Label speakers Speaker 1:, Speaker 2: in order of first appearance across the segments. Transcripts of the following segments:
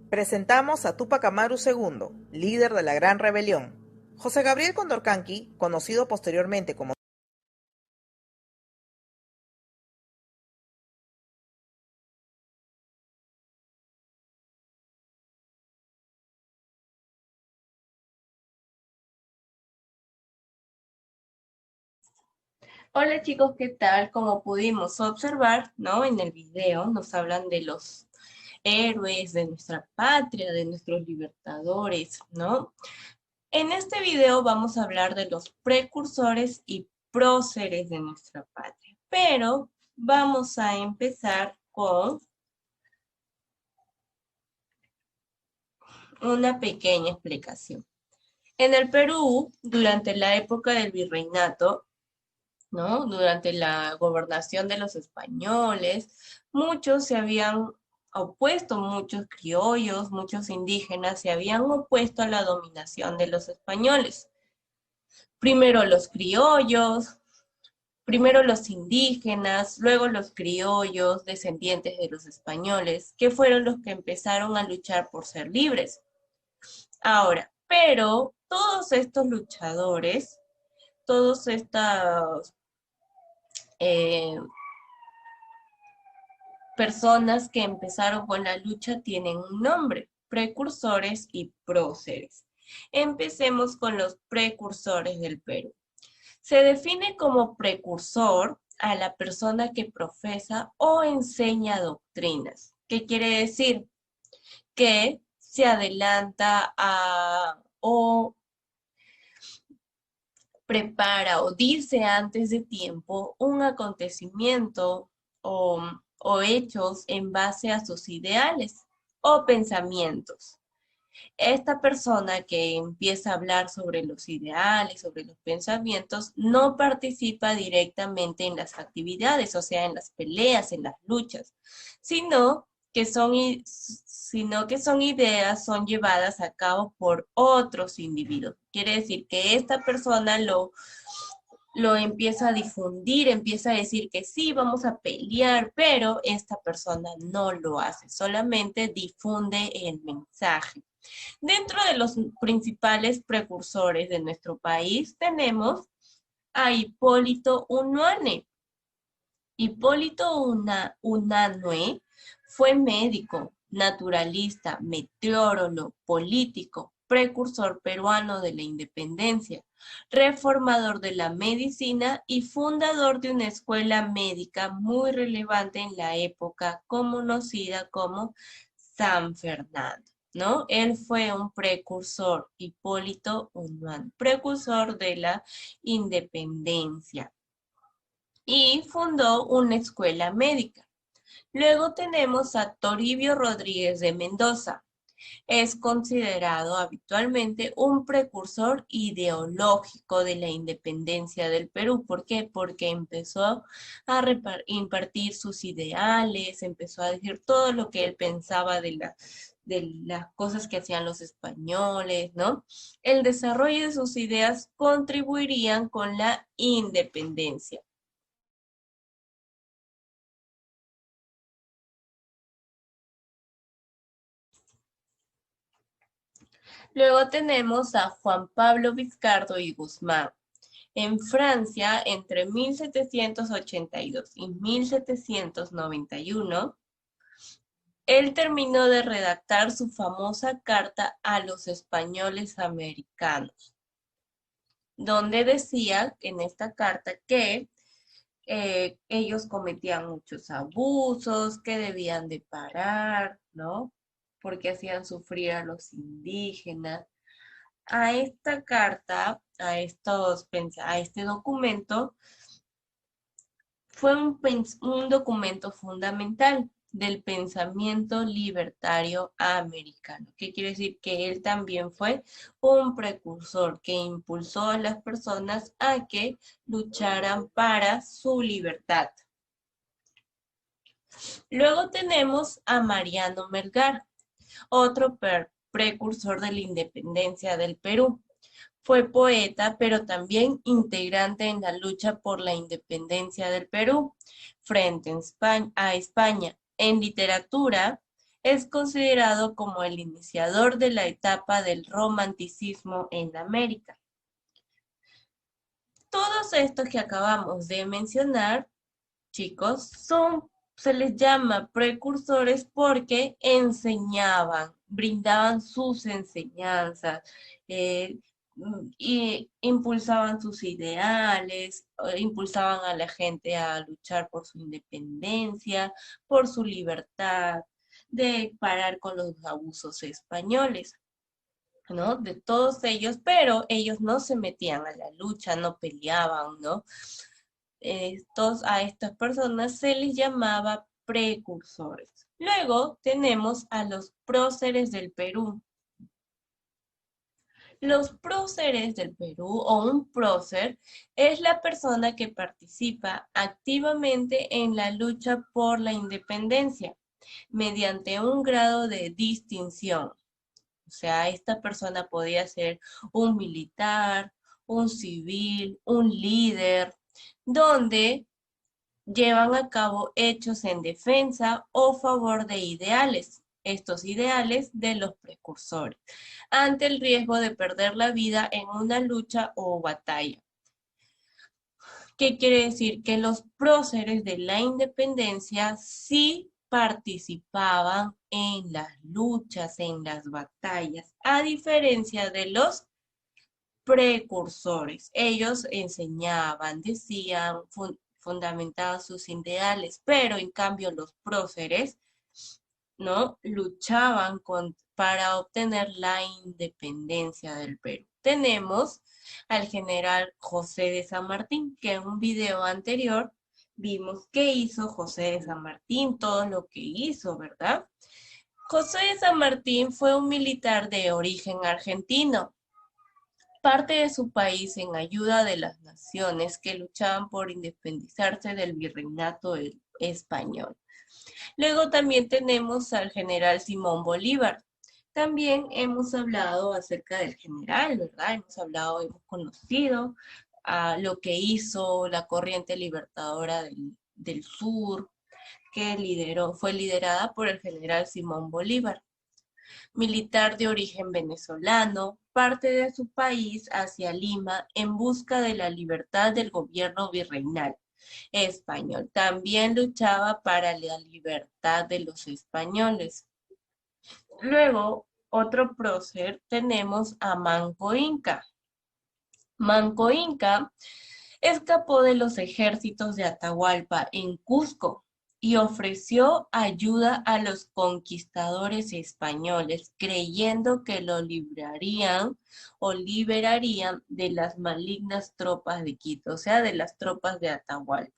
Speaker 1: Presentamos a Túpac Amaru II, líder de la Gran Rebelión. José Gabriel Condorcanqui, conocido posteriormente como...
Speaker 2: Hola chicos, ¿qué tal? Como pudimos observar, ¿no? En el video nos hablan de los héroes de nuestra patria, de nuestros libertadores, ¿no? En este video vamos a hablar de los precursores y próceres de nuestra patria, pero vamos a empezar con una pequeña explicación. En el Perú, durante la época del virreinato, ¿no? Durante la gobernación de los españoles, muchos se habían opuesto, muchos criollos, muchos indígenas se habían opuesto a la dominación de los españoles. Primero los criollos, primero los indígenas, luego los criollos, descendientes de los españoles, que fueron los que empezaron a luchar por ser libres. Ahora, pero todos estos luchadores, todos estos eh, personas que empezaron con la lucha tienen un nombre, precursores y próceres. Empecemos con los precursores del Perú. Se define como precursor a la persona que profesa o enseña doctrinas. ¿Qué quiere decir? Que se adelanta a o prepara o dice antes de tiempo un acontecimiento o, o hechos en base a sus ideales o pensamientos. Esta persona que empieza a hablar sobre los ideales, sobre los pensamientos, no participa directamente en las actividades, o sea, en las peleas, en las luchas, sino sino que son ideas, son llevadas a cabo por otros individuos. Quiere decir que esta persona lo empieza a difundir, empieza a decir que sí, vamos a pelear, pero esta persona no lo hace, solamente difunde el mensaje. Dentro de los principales precursores de nuestro país tenemos a Hipólito Unanue. Unanue fue médico, naturalista, meteorólogo, político, precursor peruano de la independencia, reformador de la medicina y fundador de una escuela médica muy relevante en la época conocida como San Fernando. ¿No? Él fue un precursor, Hipólito Unanue, precursor de la independencia y fundó una escuela médica. Luego tenemos a Toribio Rodríguez de Mendoza. Es considerado habitualmente un precursor ideológico de la independencia del Perú. ¿Por qué? Porque empezó a impartir sus ideales, empezó a decir todo lo que él pensaba de las cosas que hacían los españoles, ¿no? El desarrollo de sus ideas contribuirían con la independencia. Luego tenemos a Juan Pablo Vizcardo y Guzmán. En Francia, entre 1782 y 1791, él terminó de redactar su famosa carta a los españoles americanos, donde decía en esta carta que ellos cometían muchos abusos, que debían de parar, ¿no? Porque hacían sufrir a los indígenas. A esta carta, a este documento, fue un documento fundamental del pensamiento libertario americano. ¿Qué quiere decir? Que él también fue un precursor que impulsó a las personas a que lucharan para su libertad. Luego tenemos a Mariano Melgar, otro precursor de la independencia del Perú. Fue poeta, pero también integrante en la lucha por la independencia del Perú frente a España. En literatura, es considerado como el iniciador de la etapa del romanticismo en América. Todos estos que acabamos de mencionar, chicos, se les llama precursores porque enseñaban, brindaban sus enseñanzas, eh, y impulsaban sus ideales, impulsaban a la gente a luchar por su independencia, por su libertad, de parar con los abusos españoles, ¿no? De todos ellos, pero ellos no se metían a la lucha, no peleaban, ¿no? A estas personas se les llamaba precursores. Luego tenemos a los próceres del Perú. Los próceres del Perú o un prócer es la persona que participa activamente en la lucha por la independencia mediante un grado de distinción. O sea, esta persona podía ser un militar, un civil, un líder, donde llevan a cabo hechos en defensa o favor de ideales, estos ideales de los precursores, ante el riesgo de perder la vida en una lucha o batalla. ¿Qué quiere decir? Que los próceres de la independencia sí participaban en las luchas, en las batallas, a diferencia de los precursores. Ellos enseñaban, decían, fundamentaban sus ideales, pero en cambio los próceres, ¿no? Luchaban para obtener la independencia del Perú. Tenemos al general José de San Martín, que en un video anterior vimos qué hizo José de San Martín, todo lo que hizo, ¿verdad? José de San Martín fue un militar de origen argentino, parte de su país en ayuda de las naciones que luchaban por independizarse del virreinato español. Luego también tenemos al general Simón Bolívar. También hemos hablado acerca del general, ¿verdad? Hemos conocido lo que hizo la corriente libertadora del sur, que fue liderada por el general Simón Bolívar, militar de origen venezolano, parte de su país hacia Lima en busca de la libertad del gobierno virreinal español. También luchaba para la libertad de los españoles. Luego, otro prócer, tenemos a Manco Inca. Manco Inca escapó de los ejércitos de Atahualpa en Cusco y ofreció ayuda a los conquistadores españoles, creyendo que lo liberarían de las malignas tropas de Quito, o sea, de las tropas de Atahualpa.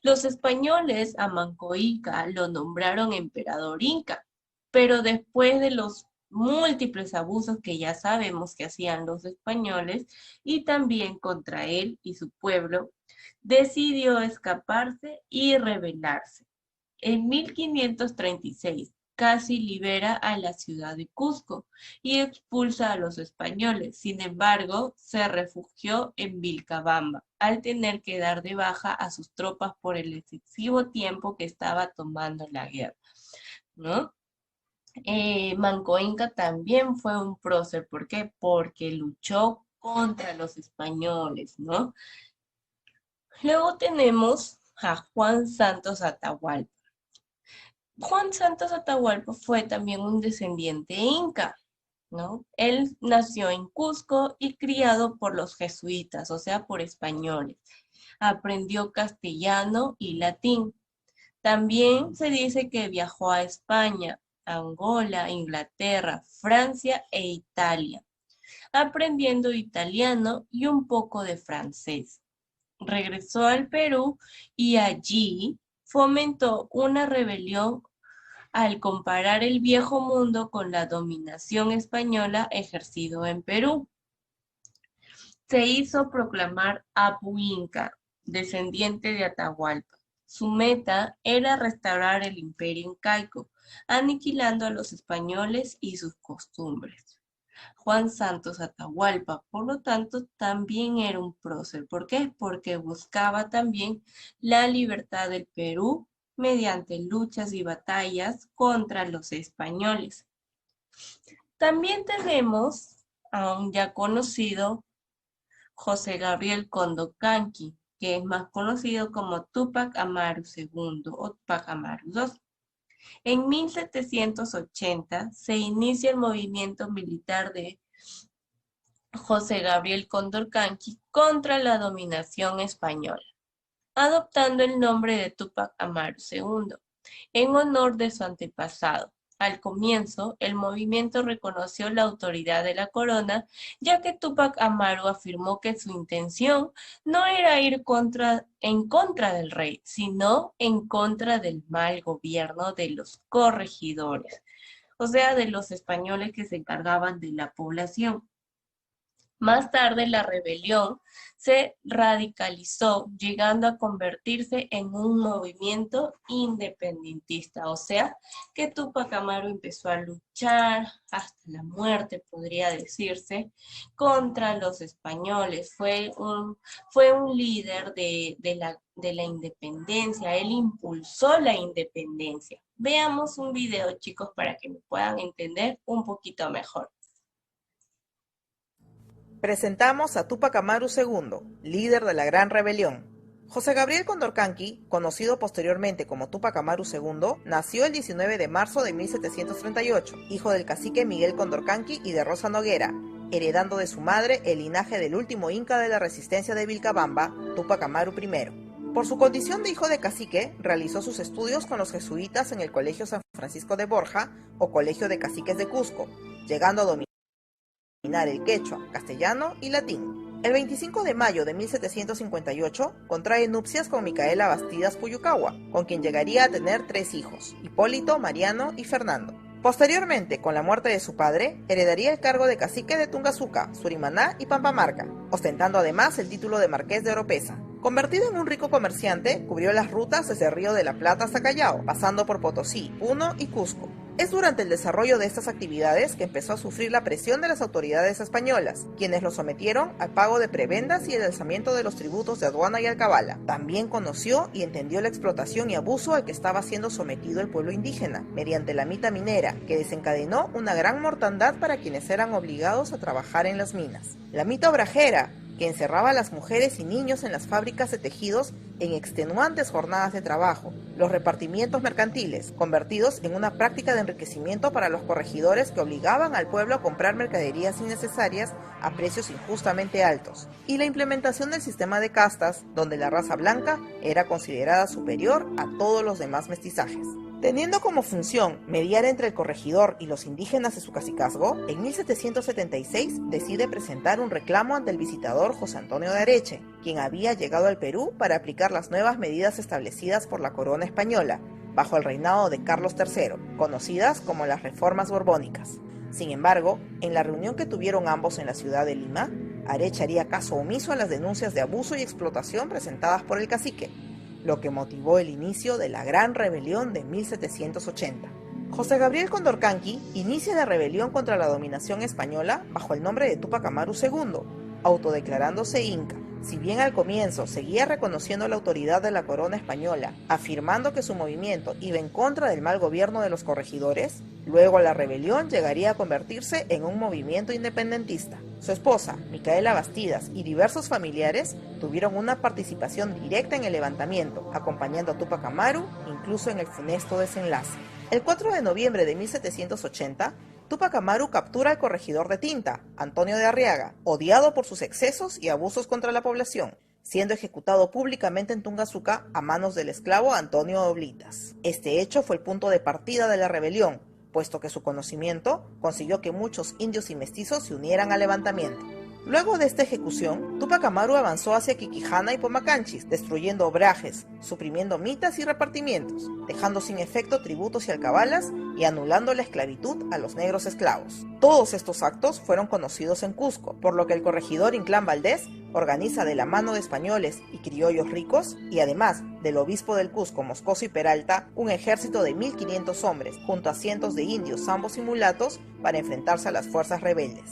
Speaker 2: Los españoles a Manco Inca lo nombraron emperador inca, pero después de los múltiples abusos que ya sabemos que hacían los españoles y también contra él y su pueblo, decidió escaparse y rebelarse. En 1536 casi libera a la ciudad de Cusco y expulsa a los españoles. Sin embargo, se refugió en Vilcabamba al tener que dar de baja a sus tropas por el excesivo tiempo que estaba tomando la guerra, ¿no? Manco Inca también fue un prócer. ¿Por qué? Porque luchó contra los españoles, ¿no? Luego tenemos a Juan Santos Atahualpa. Juan Santos Atahualpa fue también un descendiente inca, ¿no? Él nació en Cusco y criado por los jesuitas, o sea, por españoles. Aprendió castellano y latín. También se dice que viajó a España, Angola, Inglaterra, Francia e Italia, aprendiendo italiano y un poco de francés. Regresó al Perú y allí fomentó una rebelión al comparar el viejo mundo con la dominación española ejercido en Perú. Se hizo proclamar Apu Inca, descendiente de Atahualpa. Su meta era restaurar el imperio incaico, aniquilando a los españoles y sus costumbres. Juan Santos Atahualpa, por lo tanto, también era un prócer. ¿Por qué? Porque buscaba también la libertad del Perú mediante luchas y batallas contra los españoles. También tenemos a un ya conocido José Gabriel Condorcanqui, que es más conocido como Túpac Amaru II o Túpac Amaru II. En 1780 se inicia el movimiento militar de José Gabriel Condorcanqui contra la dominación española, adoptando el nombre de Túpac Amaru II, en honor de su antepasado. Al comienzo, el movimiento reconoció la autoridad de la corona, ya que Túpac Amaru afirmó que su intención no era ir en contra del rey, sino en contra del mal gobierno de los corregidores, o sea, de los españoles que se encargaban de la población. Más tarde, la rebelión se radicalizó, llegando a convertirse en un movimiento independentista, o sea, que Túpac Amaru empezó a luchar hasta la muerte, podría decirse, contra los españoles. Fue un líder de la independencia, él impulsó la independencia. Veamos un video, chicos, para que me puedan entender un poquito mejor.
Speaker 1: Presentamos a Túpac Amaru II, líder de la Gran Rebelión. José Gabriel Condorcanqui, conocido posteriormente como Túpac Amaru II, nació el 19 de marzo de 1738, hijo del cacique Miguel Condorcanqui y de Rosa Noguera, heredando de su madre el linaje del último inca de la resistencia de Vilcabamba, Túpac Amaru I. Por su condición de hijo de cacique, realizó sus estudios con los jesuitas en el Colegio San Francisco de Borja o Colegio de Caciques de Cusco, llegando a dominar el quechua, castellano y latín. El 25 de mayo de 1758 contrae nupcias con Micaela Bastidas Puyucagua, con quien llegaría a tener 3 hijos, Hipólito, Mariano y Fernando. Posteriormente, con la muerte de su padre, heredaría el cargo de cacique de Tungazuca, Surimaná y Pampamarca, ostentando además el título de marqués de Oropesa. Convertido en un rico comerciante, cubrió las rutas desde Río de la Plata hasta Callao, pasando por Potosí, Puno y Cusco. Es durante el desarrollo de estas actividades que empezó a sufrir la presión de las autoridades españolas, quienes lo sometieron al pago de prebendas y el alzamiento de los tributos de aduana y alcabala. También conoció y entendió la explotación y abuso al que estaba siendo sometido el pueblo indígena, mediante la mita minera, que desencadenó una gran mortandad para quienes eran obligados a trabajar en las minas. La mita obrajera, que encerraba a las mujeres y niños en las fábricas de tejidos en extenuantes jornadas de trabajo, los repartimientos mercantiles, convertidos en una práctica de enriquecimiento para los corregidores que obligaban al pueblo a comprar mercaderías innecesarias a precios injustamente altos, y la implementación del sistema de castas, donde la raza blanca era considerada superior a todos los demás mestizajes. Teniendo como función mediar entre el corregidor y los indígenas de su cacicazgo, en 1776 decide presentar un reclamo ante el visitador José Antonio de Areche, quien había llegado al Perú para aplicar las nuevas medidas establecidas por la corona española, bajo el reinado de Carlos III, conocidas como las reformas borbónicas. Sin embargo, en la reunión que tuvieron ambos en la ciudad de Lima, Areche haría caso omiso a las denuncias de abuso y explotación presentadas por el cacique, lo que motivó el inicio de la Gran Rebelión de 1780. José Gabriel Condorcanqui inicia la rebelión contra la dominación española bajo el nombre de Túpac Amaru II, autodeclarándose inca. Si bien al comienzo seguía reconociendo la autoridad de la corona española, afirmando que su movimiento iba en contra del mal gobierno de los corregidores, luego la rebelión llegaría a convertirse en un movimiento independentista. Su esposa, Micaela Bastidas, y diversos familiares tuvieron una participación directa en el levantamiento, acompañando a Túpac Amaru incluso en el funesto desenlace. El 4 de noviembre de 1780, Túpac Amaru captura al corregidor de Tinta, Antonio de Arriaga, odiado por sus excesos y abusos contra la población, siendo ejecutado públicamente en Tungazuca a manos del esclavo Antonio Oblitas. Este hecho fue el punto de partida de la rebelión, puesto que su conocimiento consiguió que muchos indios y mestizos se unieran al levantamiento. Luego de esta ejecución, Túpac Amaru avanzó hacia Quiquijana y Pomacanchis, destruyendo obrajes, suprimiendo mitas y repartimientos, dejando sin efecto tributos y alcabalas y anulando la esclavitud a los negros esclavos. Todos estos actos fueron conocidos en Cusco, por lo que el corregidor Inclán Valdés organiza de la mano de españoles y criollos ricos, y además del obispo del Cusco, Moscoso y Peralta, un ejército de 1.500 hombres, junto a cientos de indios, zambos y mulatos, para enfrentarse a las fuerzas rebeldes.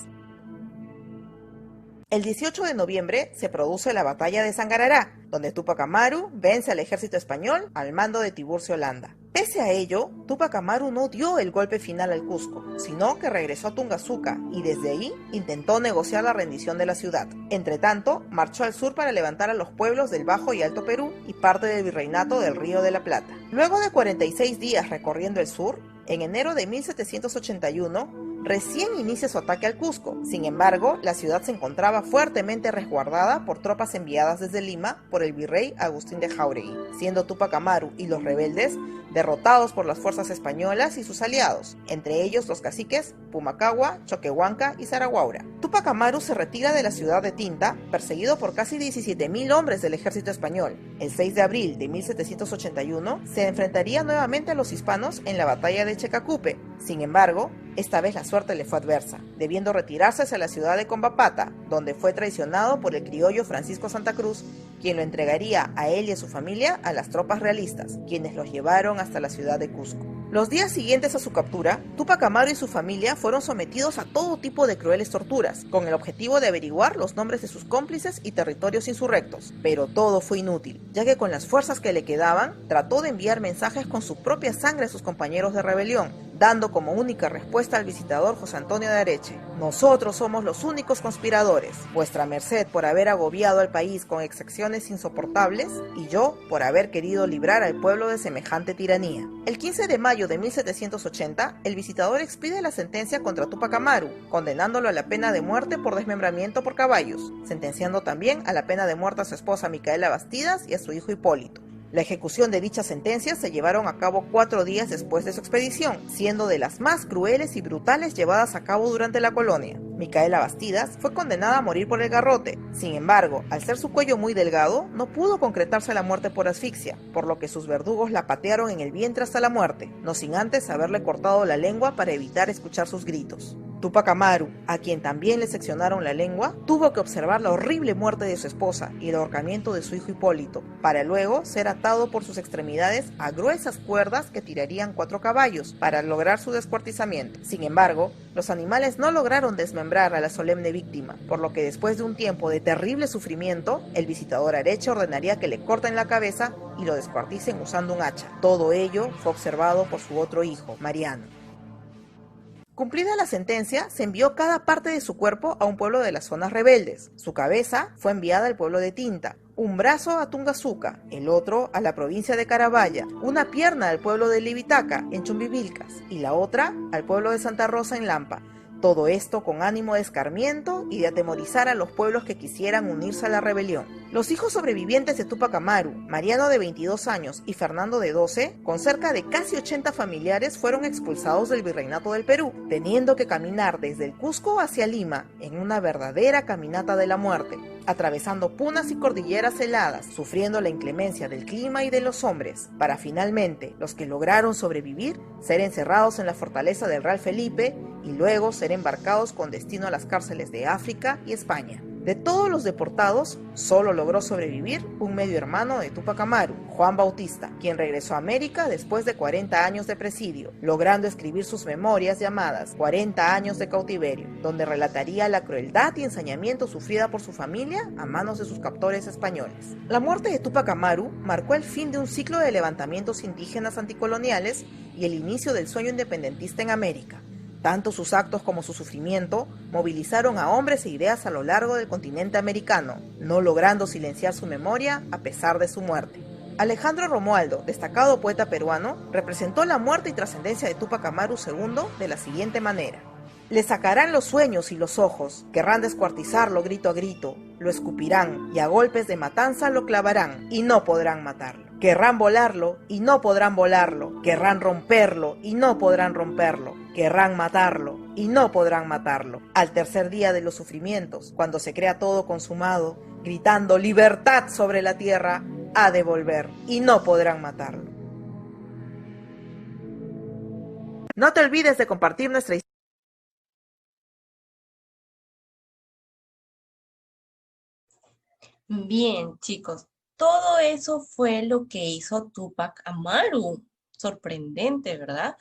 Speaker 1: El 18 de noviembre se produce la batalla de Sangarará, donde Túpac Amaru vence al ejército español al mando de Tiburcio Landa. Pese a ello, Túpac Amaru no dio el golpe final al Cusco, sino que regresó a Tungazuca y desde ahí intentó negociar la rendición de la ciudad. Entretanto, marchó al sur para levantar a los pueblos del Bajo y Alto Perú y parte del virreinato del Río de la Plata. Luego de 46 días recorriendo el sur, en enero de 1781, recién inicia su ataque al Cusco. Sin embargo, la ciudad se encontraba fuertemente resguardada por tropas enviadas desde Lima por el virrey Agustín de Jáuregui, siendo Túpac Amaru y los rebeldes derrotados por las fuerzas españolas y sus aliados, entre ellos los caciques Pumacahua, Choquehuanca y Zaraguaura. Túpac Amaru se retira de la ciudad de Tinta, perseguido por casi 17.000 hombres del ejército español. El 6 de abril de 1781 se enfrentaría nuevamente a los hispanos en la batalla de Checacupe. Sin embargo, esta vez la suerte le fue adversa, debiendo retirarse hacia la ciudad de Combapata, donde fue traicionado por el criollo Francisco Santa Cruz, quien lo entregaría a él y a su familia a las tropas realistas, quienes los llevaron hasta la ciudad de Cusco. Los días siguientes a su captura, Túpac Amaru y su familia fueron sometidos a todo tipo de crueles torturas, con el objetivo de averiguar los nombres de sus cómplices y territorios insurrectos. Pero todo fue inútil, ya que con las fuerzas que le quedaban, trató de enviar mensajes con su propia sangre a sus compañeros de rebelión, dando como única respuesta al visitador José Antonio de Areche: nosotros somos los únicos conspiradores, vuestra merced por haber agobiado al país con exacciones insoportables, y yo por haber querido librar al pueblo de semejante tiranía. El 15 de mayo de 1780, el visitador expide la sentencia contra Túpac Amaru, condenándolo a la pena de muerte por desmembramiento por caballos, sentenciando también a la pena de muerte a su esposa Micaela Bastidas y a su hijo Hipólito. La ejecución de dichas sentencias se llevaron a cabo 4 días después de su expedición, siendo de las más crueles y brutales llevadas a cabo durante la colonia. Micaela Bastidas fue condenada a morir por el garrote. Sin embargo, al ser su cuello muy delgado, no pudo concretarse la muerte por asfixia, por lo que sus verdugos la patearon en el vientre hasta la muerte, no sin antes haberle cortado la lengua para evitar escuchar sus gritos. Túpac Amaru, a quien también le seccionaron la lengua, tuvo que observar la horrible muerte de su esposa y el ahorcamiento de su hijo Hipólito, para luego ser atado por sus extremidades a gruesas cuerdas que tirarían 4 caballos para lograr su descuartizamiento. Sin embargo, los animales no lograron desmembrar a la solemne víctima, por lo que después de un tiempo de terrible sufrimiento, el visitador Areche ordenaría que le corten la cabeza y lo descuarticen usando un hacha. Todo ello fue observado por su otro hijo, Mariano. Cumplida la sentencia, se envió cada parte de su cuerpo a un pueblo de las zonas rebeldes. Su cabeza fue enviada al pueblo de Tinta, un brazo a Tungazuca, el otro a la provincia de Carabaya, una pierna al pueblo de Libitaca, en Chumbivilcas, y la otra al pueblo de Santa Rosa, en Lampa. Todo esto con ánimo de escarmiento y de atemorizar a los pueblos que quisieran unirse a la rebelión. Los hijos sobrevivientes de Túpac Amaru, Mariano de 22 años y Fernando de 12, con cerca de casi 80 familiares, fueron expulsados del Virreinato del Perú, teniendo que caminar desde el Cusco hacia Lima en una verdadera caminata de la muerte, atravesando punas y cordilleras heladas, sufriendo la inclemencia del clima y de los hombres, para finalmente, los que lograron sobrevivir, ser encerrados en la fortaleza del Real Felipe y luego ser embarcados con destino a las cárceles de África y España. De todos los deportados, solo logró sobrevivir un medio hermano de Túpac Amaru, Juan Bautista, quien regresó a América después de 40 años de presidio, logrando escribir sus memorias llamadas 40 años de cautiverio, donde relataría la crueldad y ensañamiento sufrida por su familia a manos de sus captores españoles. La muerte de Túpac Amaru marcó el fin de un ciclo de levantamientos indígenas anticoloniales y el inicio del sueño independentista en América. Tanto sus actos como su sufrimiento movilizaron a hombres e ideas a lo largo del continente americano, no logrando silenciar su memoria a pesar de su muerte. Alejandro Romualdo, destacado poeta peruano, representó la muerte y trascendencia de Túpac Amaru II de la siguiente manera: le sacarán los sueños y los ojos, querrán descuartizarlo grito a grito, lo escupirán y a golpes de matanza lo clavarán y no podrán matarlo. Querrán volarlo y no podrán volarlo, querrán romperlo y no podrán romperlo, querrán matarlo y no podrán matarlo. Al tercer día de los sufrimientos, cuando se crea todo consumado, gritando libertad sobre la tierra, ha de volver y no podrán matarlo. No te olvides de compartir nuestra historia.
Speaker 2: Bien, chicos, todo eso fue lo que hizo Túpac Amaru. Sorprendente, ¿verdad?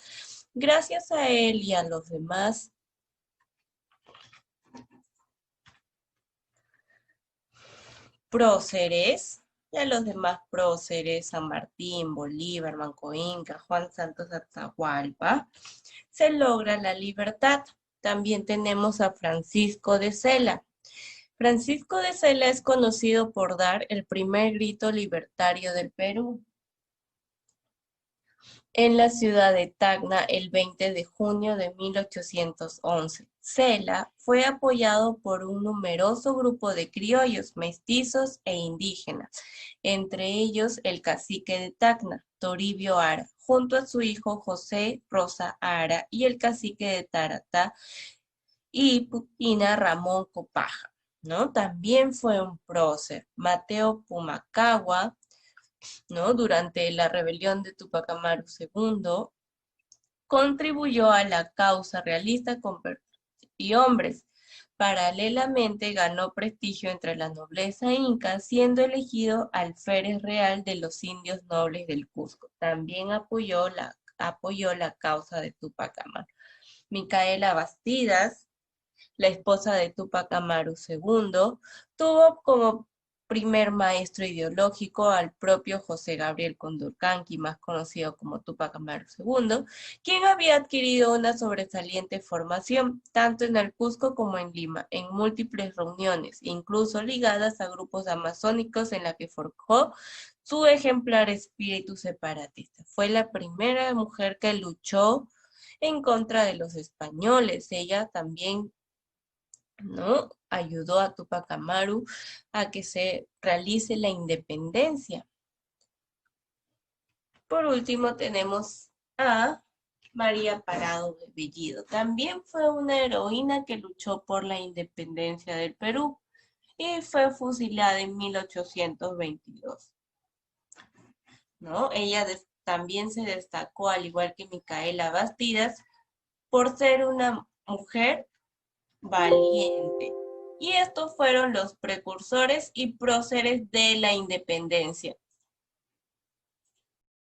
Speaker 2: Gracias a él y a los demás próceres, y a los demás próceres, San Martín, Bolívar, Manco Inca, Juan Santos Atahualpa, se logra la libertad. También tenemos a Francisco de Sela. Francisco de Sela es conocido por dar el primer grito libertario del Perú en la ciudad de Tacna el 20 de junio de 1811. Sela fue apoyado por un numeroso grupo de criollos, mestizos e indígenas, entre ellos el cacique de Tacna, Toribio Ara, junto a su hijo José Rosa Ara y el cacique de Taratá y Pupina Ramón Copaja, ¿no? También fue un prócer, Mateo Pumacagua, ¿no? Durante la rebelión de Tupac Amaru II, contribuyó a la causa realista con y hombres. Paralelamente ganó prestigio entre la nobleza inca, siendo elegido alférez real de los indios nobles del Cusco. También apoyó la causa de Tupac Amaru. Micaela Bastidas, la esposa de Tupac Amaru II, tuvo como primer maestro ideológico al propio José Gabriel Condorcanqui, más conocido como Tupac Amaru II, quien había adquirido una sobresaliente formación tanto en el Cusco como en Lima, en múltiples reuniones, incluso ligadas a grupos amazónicos en la que forjó su ejemplar espíritu separatista. Fue la primera mujer que luchó en contra de los españoles. Ella también, ¿no? Ayudó a Tupac Amaru a que se realice la independencia. Por último tenemos a María Parado de Bellido. También fue una heroína que luchó por la independencia del Perú y fue fusilada en 1822, ¿no? Ella también se destacó, al igual que Micaela Bastidas, por ser una mujer valiente. Y estos fueron los precursores y próceres de la independencia.